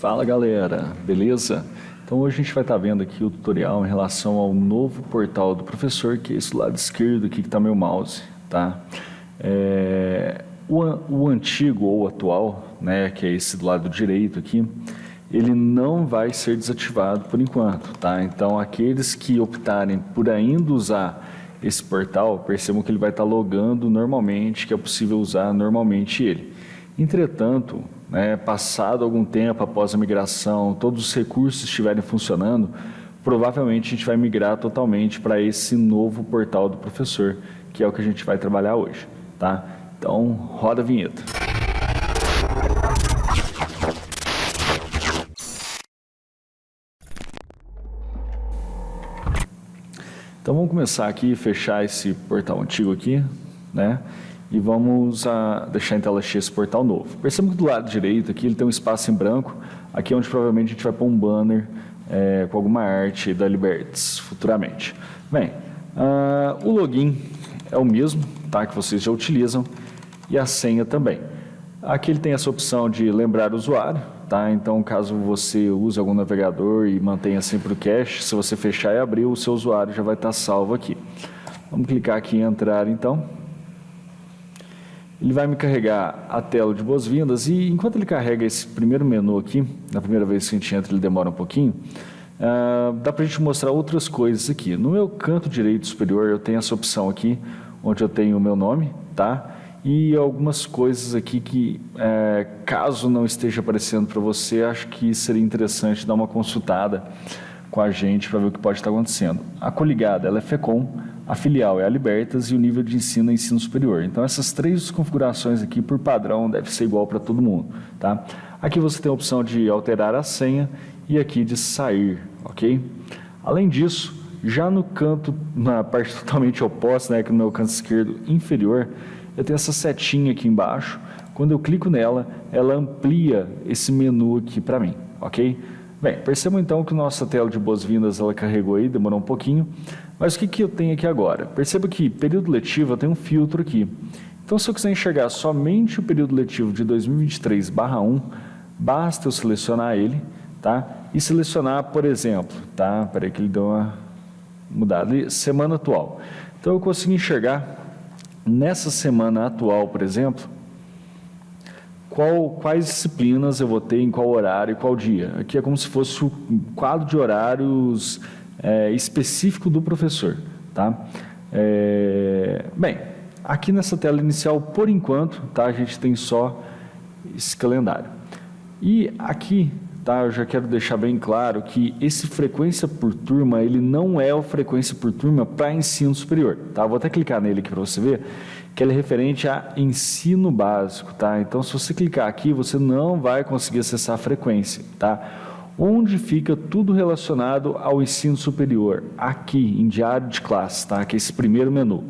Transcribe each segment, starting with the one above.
Fala galera, beleza? Então hoje a gente vai estar vendo aqui o tutorial em relação ao novo portal do professor, que é esse do lado esquerdo aqui que está meu mouse, tá? O antigo ou atual, né, que é esse do lado direito aqui, ele não vai ser desativado por enquanto, tá? Então aqueles que optarem por ainda usar esse portal, percebam que ele vai estar logando normalmente, que é possível usar normalmente ele. Entretanto, passado algum tempo após a migração, todos os recursos estiverem funcionando, provavelmente a gente vai migrar totalmente para esse novo portal do professor, que é o que a gente vai trabalhar hoje, tá? Então, roda a vinheta. Então vamos começar aqui, fechar esse portal antigo aqui, né? E vamos deixar em tela cheia esse portal novo. Percebam que do lado direito aqui ele tem um espaço em branco, aqui é onde provavelmente a gente vai pôr um banner com alguma arte da Libertas futuramente. Bem, o login é o mesmo, tá, que vocês já utilizam, e a senha também. Aqui ele tem essa opção de lembrar o usuário, tá? Então caso você use algum navegador e mantenha sempre o cache, se você fechar e abrir, o seu usuário já vai estar salvo aqui. Vamos clicar aqui em entrar então. Ele vai me carregar a tela de boas-vindas e enquanto ele carrega esse primeiro menu aqui, na primeira vez que a gente entra ele demora um pouquinho, dá para a gente mostrar outras coisas aqui. No meu canto direito superior eu tenho essa opção aqui, onde eu tenho o meu nome, tá? E algumas coisas aqui que, caso não esteja aparecendo para você, acho que seria interessante dar uma consultada com a gente para ver o que pode estar acontecendo. A coligada ela é FECOM, a filial é a Libertas e o nível de ensino é ensino superior. Então essas três configurações aqui por padrão deve ser igual para todo mundo, tá? Aqui você tem a opção de alterar a senha e aqui de sair, ok? Além disso, já no canto, na parte totalmente oposta, né, aqui no meu canto esquerdo inferior, eu tenho essa setinha aqui embaixo. Quando eu clico nela, ela amplia esse menu aqui para mim, ok? Bem, percebam então que nossa tela de boas-vindas ela carregou aí, demorou um pouquinho. Mas o que eu tenho aqui agora? Perceba que período letivo eu tenho um filtro aqui. Então se eu quiser enxergar somente o período letivo de 2023/1, basta eu selecionar ele, tá? E selecionar, por exemplo, tá? Peraí que ele deu uma mudada ali, semana atual. Então eu consigo enxergar nessa semana atual, por exemplo, quais disciplinas eu vou ter em qual horário e qual dia. Aqui é como se fosse o quadro de horários específico do professor, tá? Bem, aqui nessa tela inicial, por enquanto, tá, a gente tem só esse calendário. E aqui, tá, eu já quero deixar bem claro que esse frequência por turma, ele não é o frequência por turma para ensino superior, tá? Vou até clicar nele aqui para você ver que ele é referente a ensino básico, tá? Então, se você clicar aqui, você não vai conseguir acessar a frequência, tá? Onde fica tudo relacionado ao ensino superior, aqui em diário de classe, tá? Que é esse primeiro menu.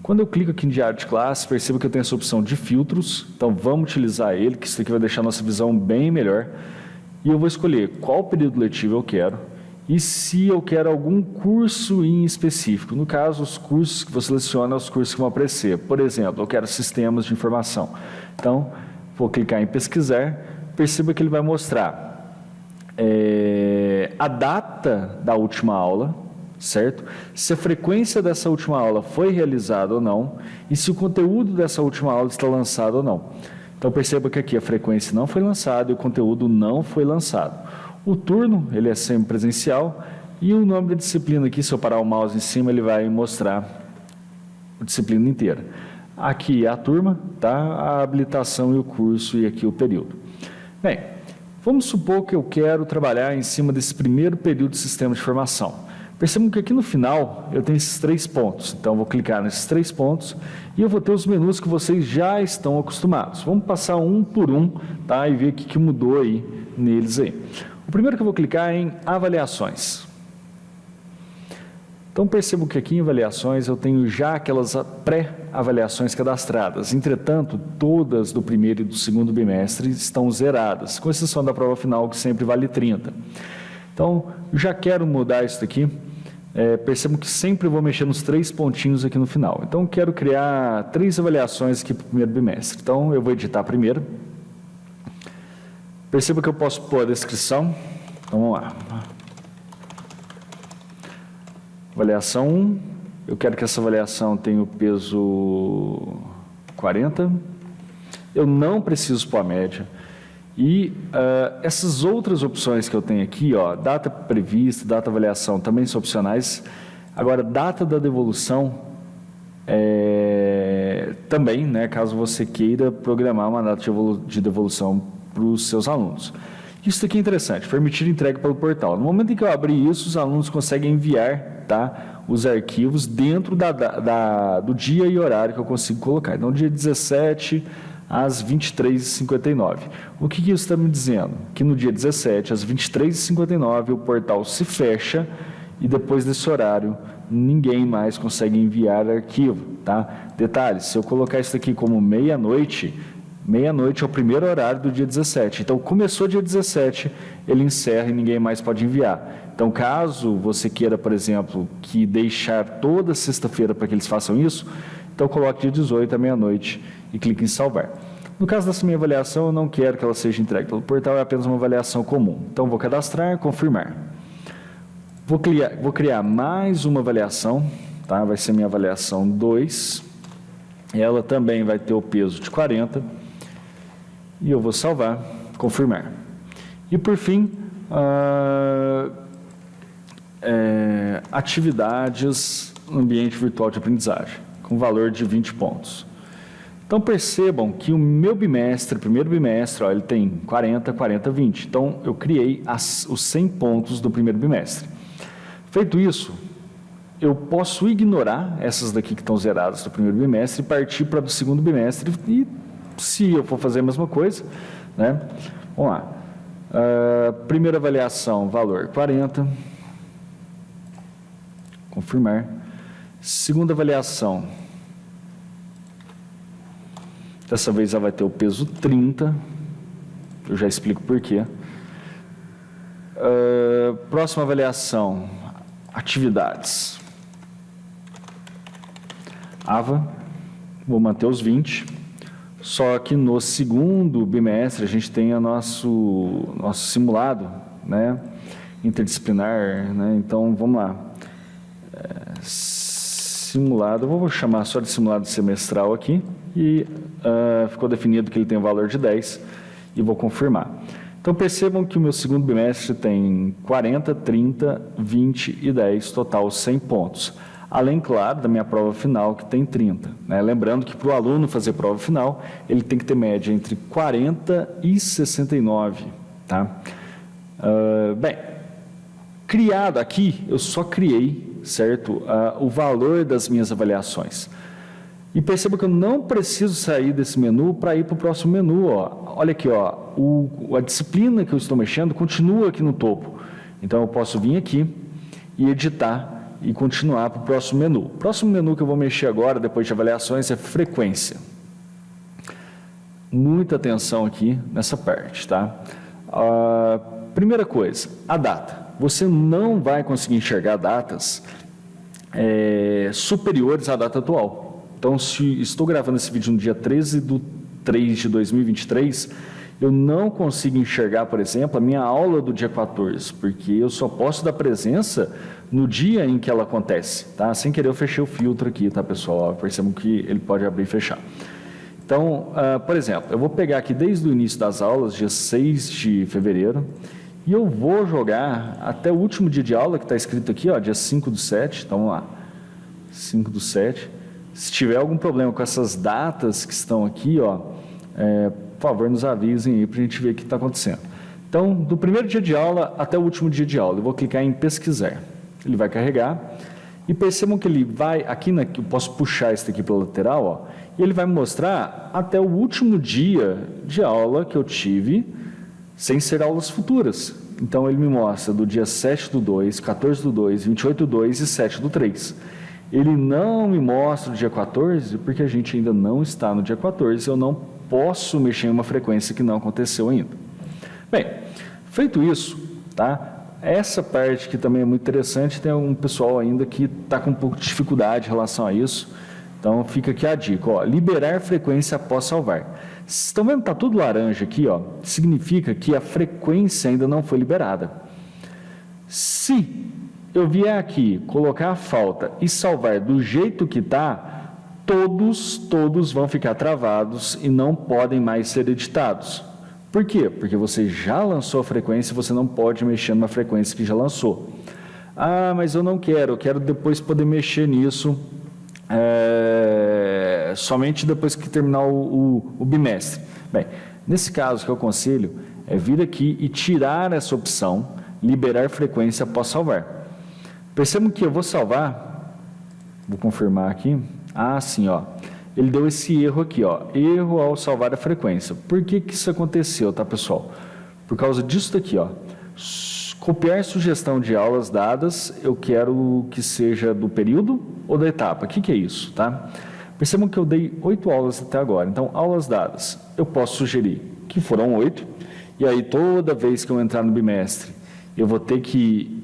Quando eu clico aqui em diário de classe, perceba que eu tenho essa opção de filtros, então vamos utilizar ele, que isso aqui vai deixar a nossa visão bem melhor. E eu vou escolher qual período letivo eu quero e se eu quero algum curso em específico. No caso, os cursos que você seleciona, os cursos que vão aparecer. Por exemplo, eu quero sistemas de informação. Então, vou clicar em pesquisar, perceba que ele vai mostrar a data da última aula, certo? Se a frequência dessa última aula foi realizada ou não e se o conteúdo dessa última aula está lançado ou não. Então perceba que aqui a frequência não foi lançada e o conteúdo não foi lançado. O turno, ele é semipresencial e o nome da disciplina aqui, se eu parar o mouse em cima, ele vai mostrar a disciplina inteira. Aqui é a turma, tá? A habilitação e o curso e aqui o período. Bem, vamos supor que eu quero trabalhar em cima desse primeiro período de sistema de informação. Percebam que aqui no final eu tenho esses 3 pontos. Então eu vou clicar nesses 3 pontos e eu vou ter os menus que vocês já estão acostumados. Vamos passar um por um, tá? E ver o que mudou aí neles aí. O primeiro que eu vou clicar é em avaliações. Então percebo que aqui em avaliações eu tenho já aquelas pré-avaliações cadastradas. Entretanto, todas do primeiro e do segundo bimestre estão zeradas, com exceção da prova final que sempre vale 30. Então, já quero mudar isso daqui. Percebo que sempre vou mexer nos 3 pontinhos aqui no final. Então, quero criar 3 avaliações aqui para o primeiro bimestre. Então, eu vou editar primeiro. Perceba que eu posso pôr a descrição. Então, vamos lá. Avaliação 1. Eu quero que essa avaliação tenha o peso 40. Eu não preciso pôr a média. E essas outras opções que eu tenho aqui, ó, data prevista, data avaliação, também são opcionais. Agora, data da devolução, também, né, caso você queira programar uma data de devolução para os seus alunos. Isso aqui é interessante, permitir entrega pelo portal. No momento em que eu abrir isso, os alunos conseguem enviar, tá, os arquivos dentro do dia e horário que eu consigo colocar. Então, dia 17 às 23h59. O que isso está me dizendo? Que no dia 17 às 23h59 o portal se fecha e depois desse horário ninguém mais consegue enviar arquivo, tá? Detalhe, se eu colocar isso aqui como meia-noite é o primeiro horário do dia 17. Então, começou dia 17, ele encerra e ninguém mais pode enviar. Então, caso você queira, por exemplo, que deixar toda sexta-feira para que eles façam isso, então coloque dia 18 à meia-noite e clique em salvar. No caso dessa minha avaliação, eu não quero que ela seja entregue pelo portal, é apenas uma avaliação comum. Então, vou cadastrar, confirmar. Vou criar mais uma avaliação, tá? Vai ser minha avaliação 2. Ela também vai ter o peso de 40. E eu vou salvar, confirmar. E por fim, atividades no ambiente virtual de aprendizagem, com valor de 20 pontos. Então percebam que o meu bimestre, primeiro bimestre, ó, ele tem 40, 40, 20. Então eu criei os 100 pontos do primeiro bimestre. Feito isso, eu posso ignorar essas daqui que estão zeradas do primeiro bimestre e partir para o segundo bimestre. E se eu for fazer a mesma coisa, né? Vamos lá. Primeira avaliação, valor 40. Confirmar. Segunda avaliação. Dessa vez ela vai ter o peso 30. Eu já explico por quê. Próxima avaliação, atividades. AVA, vou manter os 20. Só que no segundo bimestre a gente tem o nosso simulado, né, interdisciplinar, né? Então vamos lá. Simulado, eu vou chamar só de simulado semestral aqui e ficou definido que ele tem um valor de 10 e vou confirmar. Então percebam que o meu segundo bimestre tem 40, 30, 20 e 10, total 100 pontos. Além, claro, da minha prova final, que tem 30. Né? Lembrando que para o aluno fazer prova final, ele tem que ter média entre 40 e 69. Tá? Bem, criado aqui, eu só criei, certo, o valor das minhas avaliações. E perceba que eu não preciso sair desse menu para ir para o próximo menu. Ó. Olha aqui, ó, a disciplina que eu estou mexendo continua aqui no topo. Então, eu posso vir aqui e editar e continuar para o próximo menu. O próximo menu que eu vou mexer agora, depois de avaliações, é frequência. Muita atenção aqui nessa parte, tá? Primeira coisa, a data. Você não vai conseguir enxergar datas superiores à data atual. Então, se estou gravando esse vídeo no dia 13/3/2023, eu não consigo enxergar, por exemplo, a minha aula do dia 14, porque eu só posso dar presença no dia em que ela acontece, tá? Sem querer eu fechei o filtro aqui, tá, pessoal? Percebam que ele pode abrir e fechar. Então, por exemplo, eu vou pegar aqui desde o início das aulas, dia 6 de fevereiro, e eu vou jogar até o último dia de aula, que está escrito aqui, ó, dia 5/7, então vamos lá, 5/7. Se tiver algum problema com essas datas que estão aqui, ó, por favor, nos avisem aí para a gente ver o que está acontecendo. Então, do primeiro dia de aula até o último dia de aula, eu vou clicar em pesquisar. Ele vai carregar e percebam que ele vai, aqui eu posso puxar esse aqui pela lateral, ó, e ele vai me mostrar até o último dia de aula que eu tive, sem ser aulas futuras. Então, ele me mostra do dia 7/2, 14/2, 28/2 e 7/3. Ele não me mostra o dia 14, porque a gente ainda não está no dia 14, eu não posso mexer em uma frequência que não aconteceu ainda. Bem, feito isso, tá? Essa parte que também é muito interessante, tem um pessoal ainda que está com um pouco de dificuldade em relação a isso, Então fica aqui a dica, ó, liberar frequência após salvar. Vocês estão vendo que está tudo laranja aqui, ó, significa que a frequência ainda não foi liberada. Se eu vier aqui, colocar a falta e salvar do jeito que está, todos vão ficar travados e não podem mais ser editados. Por quê? Porque você já lançou a frequência e você não pode mexer numa frequência que já lançou. Ah, mas eu não quero, eu quero depois poder mexer nisso, somente depois que terminar o bimestre. Bem, nesse caso, o que eu aconselho é vir aqui e tirar essa opção, liberar frequência após salvar. Percebam que eu vou salvar, vou confirmar aqui, sim, ó, ele deu esse erro aqui, ó, erro ao salvar a frequência. Por que isso aconteceu, tá, pessoal? Por causa disso daqui, ó, copiar sugestão de aulas dadas, eu quero que seja do período ou da etapa. O que é isso, tá? Percebam que eu dei 8 aulas até agora, então, aulas dadas, eu posso sugerir que foram 8, e aí toda vez que eu entrar no bimestre, eu vou ter que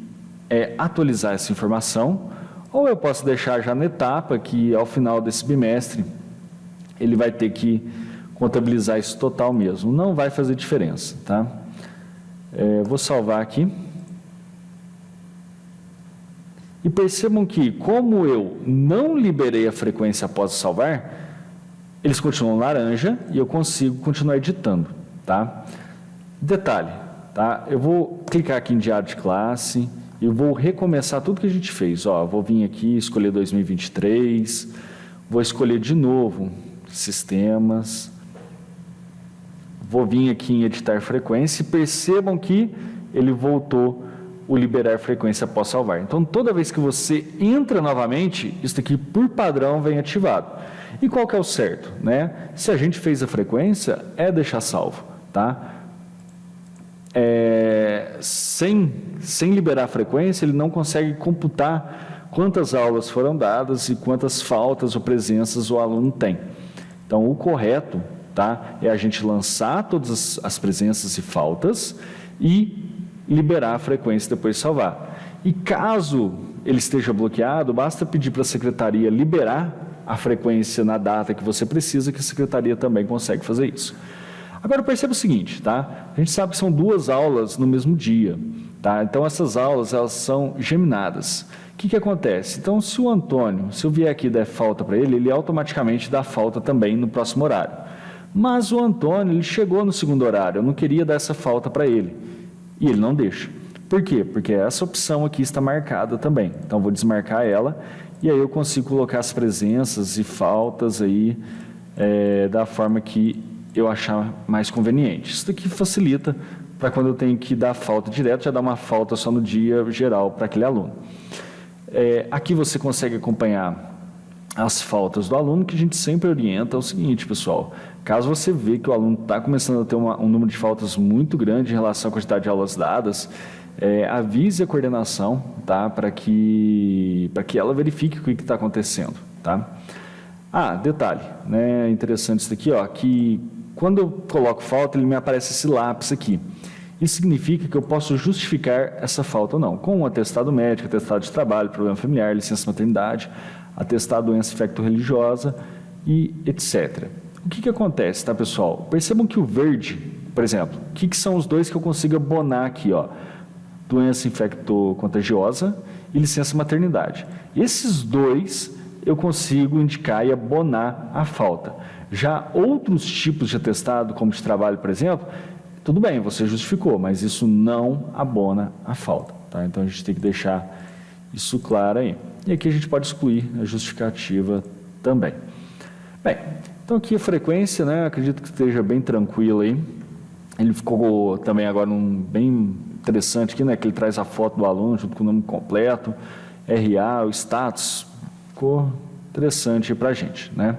atualizar essa informação, ou eu posso deixar já na etapa que ao final desse bimestre ele vai ter que contabilizar isso total mesmo. Não vai fazer diferença, tá? Vou salvar aqui. E percebam que, como eu não liberei a frequência após salvar, eles continuam laranja e eu consigo continuar editando, tá? Detalhe, tá? Eu vou clicar aqui em diário de classe e vou recomeçar tudo que a gente fez. Ó, vou vir aqui, escolher 2023, vou escolher de novo sistemas, vou vir aqui em editar frequência e percebam que ele voltou o liberar frequência após salvar. Então, toda vez que você entra novamente, isso aqui por padrão vem ativado. E qual que é o certo, né? Se a gente fez a frequência, é deixar salvo, tá? Sem liberar a frequência, ele não consegue computar quantas aulas foram dadas e quantas faltas ou presenças o aluno tem. Então, o correto, tá, é a gente lançar todas as presenças e faltas e liberar a frequência depois de salvar. E caso ele esteja bloqueado, basta pedir para a secretaria liberar a frequência na data que você precisa, que a secretaria também consegue fazer isso. Agora, perceba o seguinte, tá? A gente sabe que são 2 aulas no mesmo dia, tá? Então, essas aulas, elas são geminadas. O que acontece? Então, se o Antônio, se eu vier aqui e der falta para ele, ele automaticamente dá falta também no próximo horário. Mas o Antônio, ele chegou no segundo horário, eu não queria dar essa falta para ele. E ele não deixa. Por quê? Porque essa opção aqui está marcada também. Então, vou desmarcar ela e aí eu consigo colocar as presenças e faltas aí da forma que eu achar mais conveniente. Isso daqui facilita para quando eu tenho que dar falta direto, já dar uma falta só no dia geral para aquele aluno. Aqui você consegue acompanhar as faltas do aluno, que a gente sempre orienta o seguinte, pessoal, caso você vê que o aluno está começando a ter um número de faltas muito grande em relação à quantidade de aulas dadas, avise a coordenação, tá, para que ela verifique o que está acontecendo, tá? Detalhe, né, interessante isso daqui, ó, que quando eu coloco falta, ele me aparece esse lápis aqui. Isso significa que eu posso justificar essa falta ou não, com um atestado médico, atestado de trabalho, problema familiar, licença maternidade, atestado de doença infecto-religiosa e etc. O que acontece, tá, pessoal? Percebam que o verde, por exemplo, o que são os 2 que eu consigo abonar aqui, ó? Doença infecto-contagiosa e licença maternidade. Esses 2 eu consigo indicar e abonar a falta. Já outros tipos de atestado, como de trabalho, por exemplo, tudo bem, você justificou, mas isso não abona a falta, tá? Então, a gente tem que deixar isso claro aí. E aqui a gente pode excluir a justificativa também. Bem, então aqui a frequência, né, acredito que esteja bem tranquilo aí. Ele ficou também agora bem interessante aqui, né, que ele traz a foto do aluno junto com o nome completo, RA, o status, ficou interessante para a gente, né?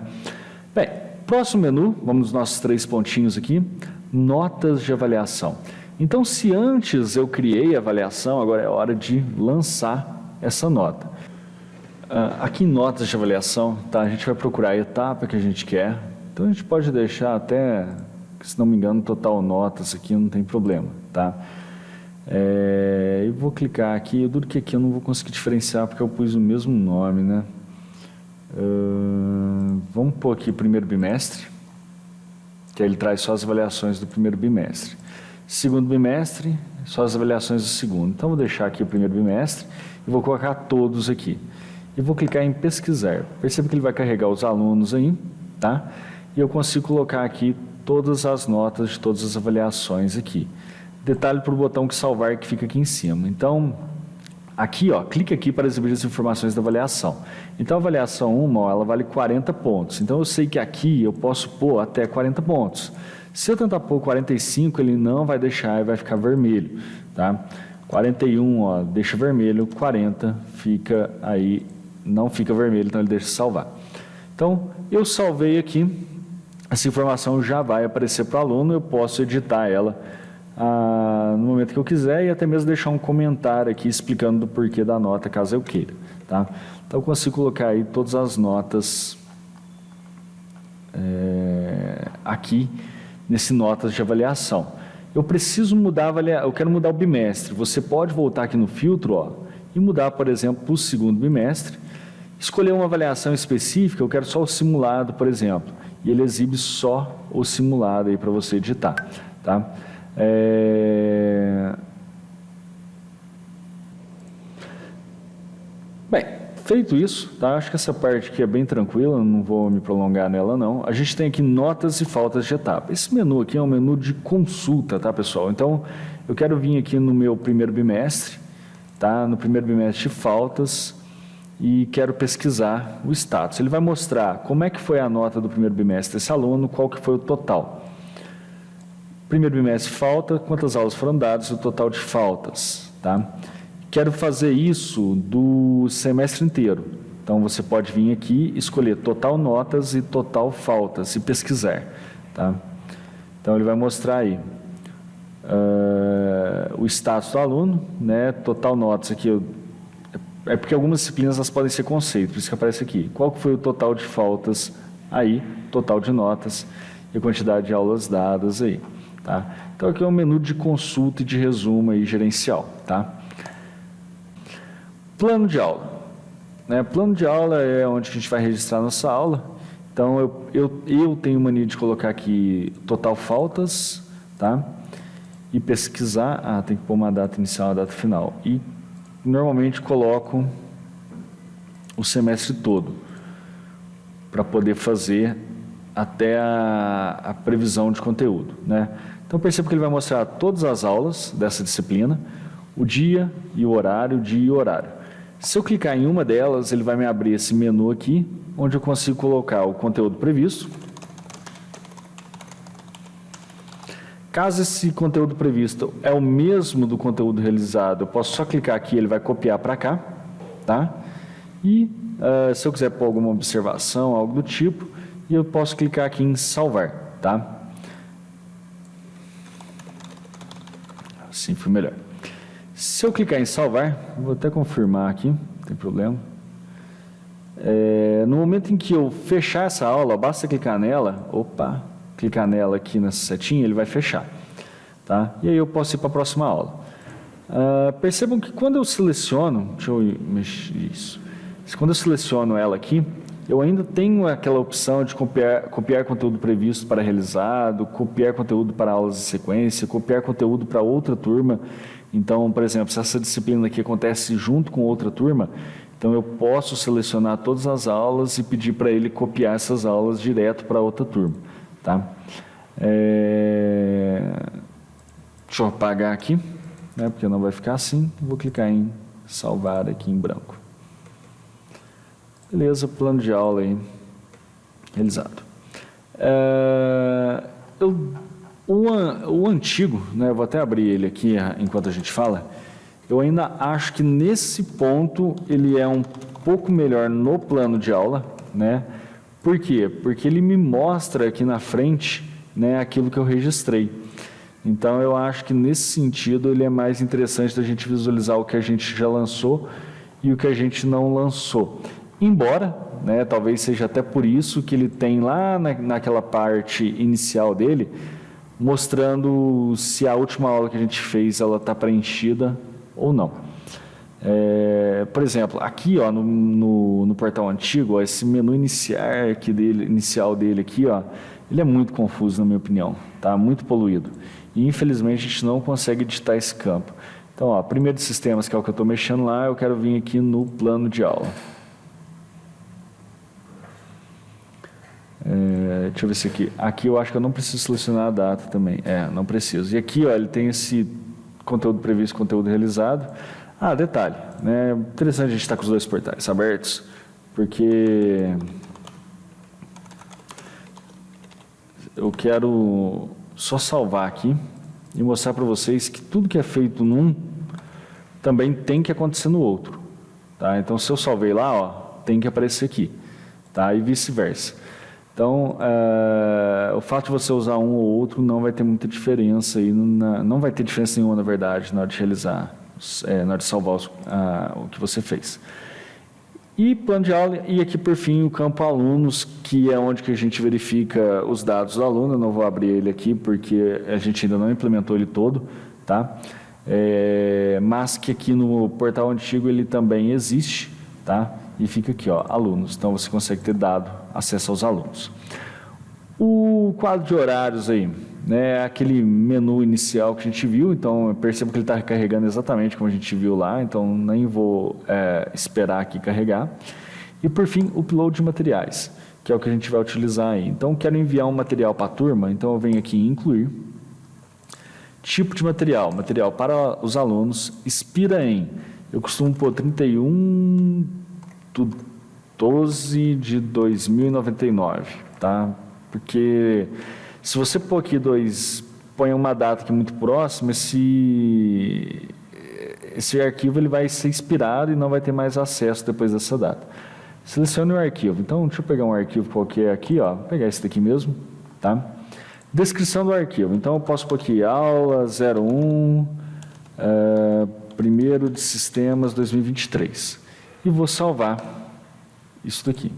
Bem, próximo menu, vamos nos nossos 3 pontinhos aqui, notas de avaliação. Então, se antes eu criei a avaliação, agora é hora de lançar essa nota. Aqui em notas de avaliação, tá, a gente vai procurar a etapa que a gente quer, então a gente pode deixar até, se não me engano, total notas aqui, não tem problema, tá? Eu vou clicar aqui, eu duro que aqui eu não vou conseguir diferenciar porque eu pus o mesmo nome, né? Vamos pôr aqui primeiro bimestre, que aí ele traz só as avaliações do primeiro bimestre. Segundo bimestre, só as avaliações do segundo. Então, vou deixar aqui o primeiro bimestre e vou colocar todos aqui. E vou clicar em pesquisar. Perceba que ele vai carregar os alunos aí, tá? E eu consigo colocar aqui todas as notas de todas as avaliações aqui. Detalhe para o botão que salvar que fica aqui em cima. Então, aqui, ó, clique aqui para exibir as informações da avaliação. Então, a avaliação 1, ó, ela vale 40 pontos. Então, eu sei que aqui eu posso pôr até 40 pontos. Se eu tentar pôr 45, ele não vai deixar e vai ficar vermelho, tá? 41, ó, deixa vermelho, 40 fica aí, não fica vermelho, então ele deixa salvar. Então, eu salvei aqui, essa informação já vai aparecer para o aluno, eu posso editar ela no momento que eu quiser e até mesmo deixar um comentário aqui explicando do porquê da nota, caso eu queira, tá? Então, eu consigo colocar aí todas as notas aqui nesse notas de avaliação. Eu preciso mudar eu quero mudar o bimestre. Você pode voltar aqui no filtro, ó, e mudar, por exemplo, para o segundo bimestre. Escolher uma avaliação específica, eu quero só o simulado, por exemplo. E ele exibe só o simulado aí para você editar, tá? Bem, feito isso, tá? Acho que essa parte aqui é bem tranquila, não vou me prolongar nela não. A gente tem aqui notas e faltas de etapa. Esse menu aqui é um menu de consulta, tá, pessoal? Então, eu quero vir aqui no meu primeiro bimestre, tá? No primeiro bimestre faltas e quero pesquisar o status. Ele vai mostrar como é que foi a nota do primeiro bimestre desse aluno, qual que foi o total. Primeiro bimestre falta, quantas aulas foram dadas, o total de faltas, tá? Quero fazer isso do semestre inteiro. Então, você pode vir aqui, escolher total notas e total faltas e pesquisar, tá? Então, ele vai mostrar aí o status do aluno, né? Total notas aqui, é porque algumas disciplinas elas podem ser conceito, por isso que aparece aqui. Qual que foi o total de faltas aí, total de notas e a quantidade de aulas dadas aí, tá? Então, aqui é um menu de consulta e de resumo aí gerencial, tá? Plano de aula. Né? Plano de aula é onde a gente vai registrar nossa aula. Então, eu tenho mania de colocar aqui total faltas, tá? E pesquisar. Tem que pôr uma data inicial e uma data final. E, normalmente, coloco o semestre todo, para poder fazer até a previsão de conteúdo, né? Então, perceba que ele vai mostrar todas as aulas dessa disciplina, o dia e o horário, Se eu clicar em uma delas, ele vai me abrir esse menu aqui, onde eu consigo colocar o conteúdo previsto. Caso esse conteúdo previsto é o mesmo do conteúdo realizado, eu posso só clicar aqui, ele vai copiar para cá, tá? E se eu quiser pôr alguma observação, algo do tipo, eu posso clicar aqui em salvar, tá? Assim foi melhor. Se eu clicar em salvar, vou até confirmar aqui, não tem problema. No momento em que eu fechar essa aula, basta clicar nela, clicar nela aqui nessa setinha, ele vai fechar, tá? E aí eu posso ir para a próxima aula. Percebam que quando eu seleciono, deixa eu mexer isso, quando eu seleciono ela aqui, eu ainda tenho aquela opção de copiar conteúdo previsto para realizado, copiar conteúdo para aulas de sequência, copiar conteúdo para outra turma. Então, por exemplo, se essa disciplina aqui acontece junto com outra turma, então eu posso selecionar todas as aulas e pedir para ele copiar essas aulas direto para outra turma, tá? Deixa eu apagar aqui, né, porque não vai ficar assim. Vou clicar em salvar aqui em branco. Beleza, plano de aula aí realizado. O antigo, né, eu vou até abrir ele aqui enquanto a gente fala, eu ainda acho que nesse ponto ele é um pouco melhor no plano de aula, né? Por quê? Porque ele me mostra aqui na frente, né, aquilo que eu registrei. Então, eu acho que nesse sentido ele é mais interessante da gente visualizar o que a gente já lançou e o que a gente não lançou. Embora, né, talvez seja até por isso que ele tem lá naquela parte inicial dele, mostrando se a última aula que a gente fez ela está preenchida ou não. Por exemplo, aqui ó, no portal antigo, ó, esse menu inicial dele aqui, ó, ele é muito confuso na minha opinião, tá? Muito poluído. E infelizmente a gente não consegue editar esse campo. Então, ó, primeiro de sistemas, que é o que eu estou mexendo lá, eu quero vir aqui no plano de aula. Deixa eu ver se aqui. Aqui eu acho que eu não preciso selecionar a data também. Não preciso. E aqui, ó, ele tem esse conteúdo previsto, conteúdo realizado. Detalhe, né? Interessante a gente estar com os dois portais abertos, porque eu quero só salvar aqui e mostrar para vocês que tudo que é feito num também tem que acontecer no outro, tá? Então, se eu salvei lá, ó, tem que aparecer aqui, tá? E vice-versa. Então, o fato de você usar um ou outro não vai ter muita diferença aí, não vai ter diferença nenhuma, na verdade, na hora de realizar, na hora de salvar o que você fez. E plano de aula, e aqui por fim o campo alunos, que é onde que a gente verifica os dados do aluno. Eu não vou abrir ele aqui porque a gente ainda não implementou ele todo, tá? Mas que aqui no portal antigo ele também existe, tá? E fica aqui, ó, alunos. Então você consegue ter dado acesso aos alunos. O quadro de horários aí, né, aquele menu inicial que a gente viu, então eu percebo que ele está carregando exatamente como a gente viu lá, então nem vou esperar aqui carregar. E por fim, o upload de materiais, que é o que a gente vai utilizar aí. Então, quero enviar um material para a turma, então eu venho aqui em incluir. Tipo de material, material para os alunos, expira em, eu costumo pôr 31/12 de 2099, tá? Porque se você pôr aqui põe uma data aqui muito próxima, esse arquivo ele vai ser expirado e não vai ter mais acesso depois dessa data. Selecione o arquivo. Então, deixa eu pegar um arquivo qualquer aqui, ó, vou pegar esse daqui mesmo, tá? Descrição do arquivo. Então, eu posso pôr aqui aula 01, primeiro de sistemas 2023. E vou salvar isso daqui.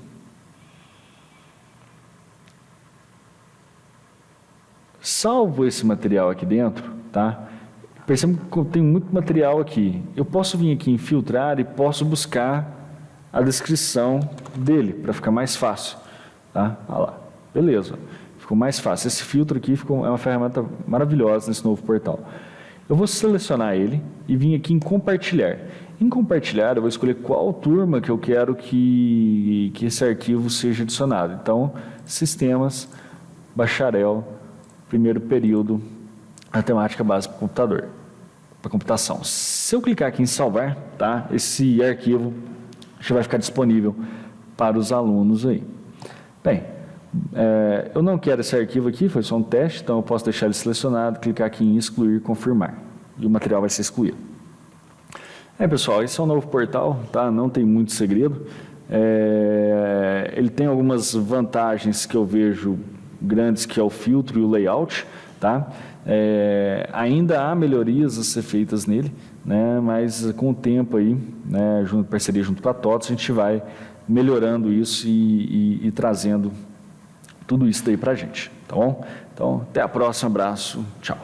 Salvo esse material aqui dentro, tá? Perceba que tem muito material aqui. Eu posso vir aqui em filtrar e posso buscar a descrição dele, para ficar mais fácil, tá? Olha lá, beleza, ficou mais fácil. Esse filtro aqui é uma ferramenta maravilhosa nesse novo portal. Eu vou selecionar ele e vir aqui em compartilhar. Em compartilhar, eu vou escolher qual turma que eu quero que esse arquivo seja adicionado. Então, sistemas, bacharel, primeiro período, matemática básica para computador, para computação. Se eu clicar aqui em salvar, tá? Esse arquivo já vai ficar disponível para os alunos aí. Bem, eu não quero esse arquivo aqui, foi só um teste, então eu posso deixar ele selecionado, clicar aqui em excluir, confirmar, e o material vai ser excluído. Pessoal, esse é um novo portal, tá? Não tem muito segredo. Ele tem algumas vantagens que eu vejo grandes, que é o filtro e o layout, tá? Ainda há melhorias a ser feitas nele, né? Mas com o tempo aí, né, parceria junto com a TOTS, a gente vai melhorando isso e trazendo tudo isso daí para a gente, tá bom? Então, até a próxima, abraço, tchau.